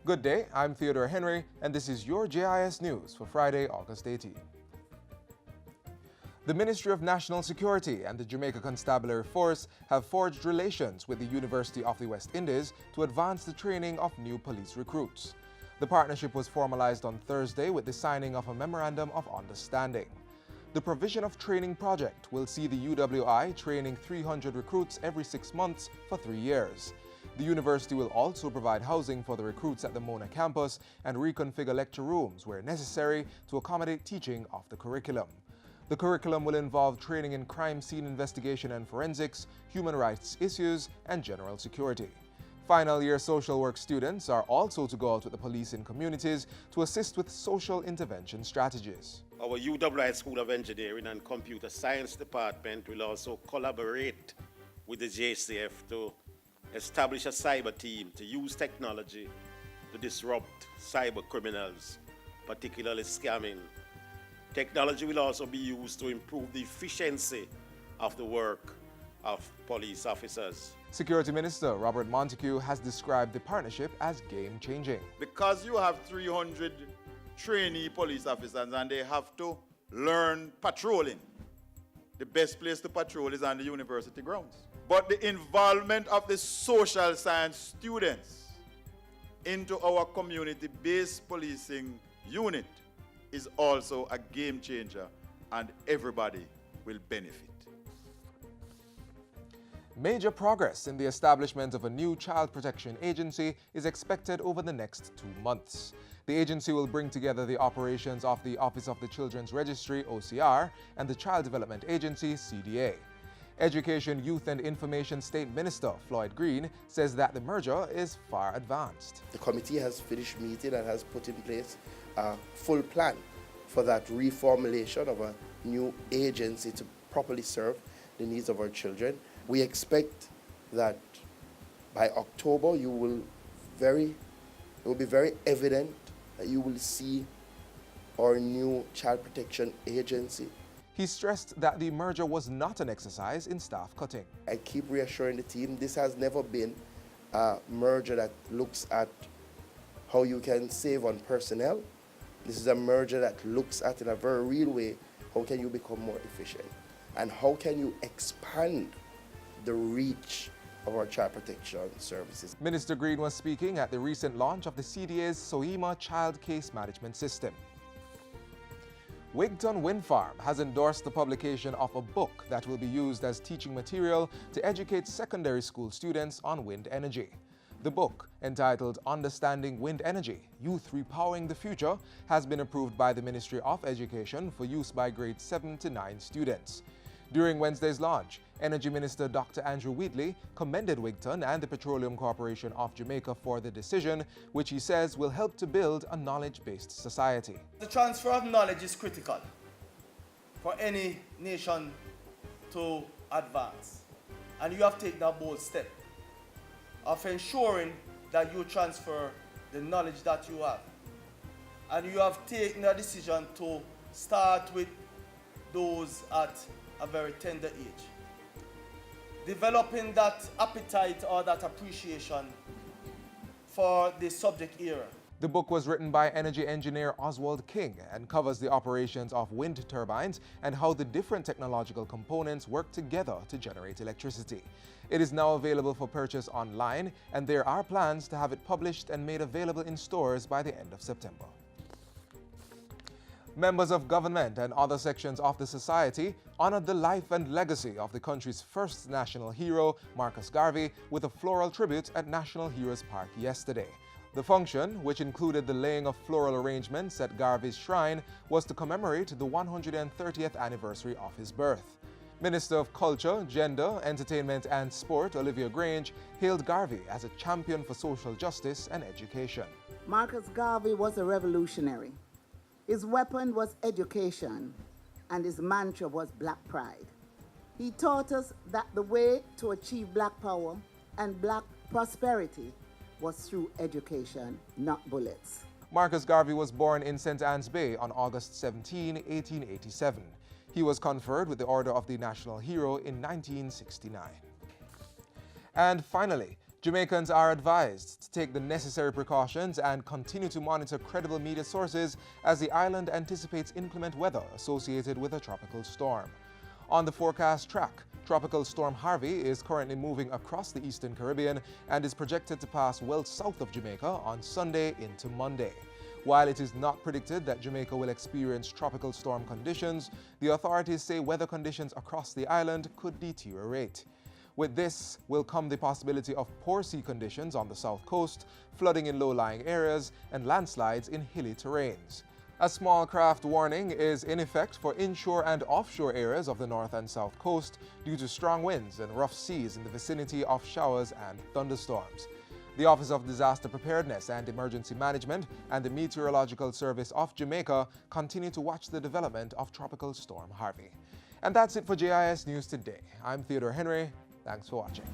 Good day, I'm Theodore Henry, and this is your JIS News for Friday, August 18. The Ministry of National Security and the Jamaica Constabulary Force have forged relations with the University of the West Indies to advance the training of new police recruits. The partnership was formalized on Thursday with the signing of a Memorandum of Understanding. The provision of training project will see the UWI training 300 recruits every 6 months for 3 years. The university will also provide housing for the recruits at the Mona campus and reconfigure lecture rooms where necessary to accommodate teaching of the curriculum. The curriculum will involve training in crime scene investigation and forensics, human rights issues, and general security. Final year social work students are also to go out with the police in communities to assist with social intervention strategies. Our UWI School of Engineering and Computer Science Department will also collaborate with the JCF to establish a cyber team to use technology to disrupt cyber criminals, particularly scamming. Technology will also be used to improve the efficiency of the work of police officers. Security Minister Robert Montego has described the partnership as game-changing. Because you have 300 trainee police officers and they have to learn patrolling, the best place to patrol is on the university grounds. But the involvement of the social science students into our community-based policing unit is also a game changer, and everybody will benefit. Major progress in the establishment of a new child protection agency is expected over the next 2 months. The agency will bring together the operations of the Office of the Children's Registry, OCR, and the Child Development Agency, CDA. Education, Youth and Information State Minister Floyd Green says that the merger is far advanced. The committee has finished meeting and has put in place a full plan for that reformulation of a new agency to properly serve the needs of our children. We expect that by October it will be very evident that you will see our new child protection agency. He stressed that the merger was not an exercise in staff cutting. I keep reassuring the team this has never been a merger that looks at how you can save on personnel. This is a merger that looks at, in a very real way, how can you become more efficient and how can you expand the reach of our child protection services. Minister Green was speaking at the recent launch of the CDA's SOEMA Child Case Management System. Wigton Wind Farm has endorsed the publication of a book that will be used as teaching material to educate secondary school students on wind energy. The book, entitled Understanding Wind Energy, Youth Repowering the Future, has been approved by the Ministry of Education for use by grades 7 to 9 students. During Wednesday's launch, Energy Minister Dr. Andrew Wheatley commended Wigton and the Petroleum Corporation of Jamaica for the decision, which he says will help to build a knowledge-based society. The transfer of knowledge is critical for any nation to advance, and you have taken a bold step of ensuring that you transfer the knowledge that you have. And you have taken a decision to start with those at a very tender age. Developing that appetite or that appreciation for the subject area. The book was written by energy engineer Oswald King and covers the operations of wind turbines and how the different technological components work together to generate electricity. It is now available for purchase online, and there are plans to have it published and made available in stores by the end of September. Members of government and other sections of the society honored the life and legacy of the country's first national hero, Marcus Garvey, with a floral tribute at National Heroes Park yesterday. The function, which included the laying of floral arrangements at Garvey's shrine, was to commemorate the 130th anniversary of his birth. Minister of Culture, Gender, Entertainment and Sport, Olivia Grange, hailed Garvey as a champion for social justice and education. Marcus Garvey was a revolutionary. His weapon was education, and his mantra was Black Pride. He taught us that the way to achieve Black power and Black prosperity was through education, not bullets. Marcus Garvey was born in St. Anne's Bay on August 17, 1887. He was conferred with the Order of the National Hero in 1969. And finally, Jamaicans are advised to take the necessary precautions and continue to monitor credible media sources as the island anticipates inclement weather associated with a tropical storm. On the forecast track, Tropical Storm Harvey is currently moving across the Eastern Caribbean and is projected to pass well south of Jamaica on Sunday into Monday. While it is not predicted that Jamaica will experience tropical storm conditions, the authorities say weather conditions across the island could deteriorate. With this will come the possibility of poor sea conditions on the south coast, flooding in low-lying areas, and landslides in hilly terrains. A small craft warning is in effect for inshore and offshore areas of the north and south coast due to strong winds and rough seas in the vicinity of showers and thunderstorms. The Office of Disaster Preparedness and Emergency Management and the Meteorological Service of Jamaica continue to watch the development of Tropical Storm Harvey. And that's it for JIS News Today. I'm Theodore Henry. Thanks for watching.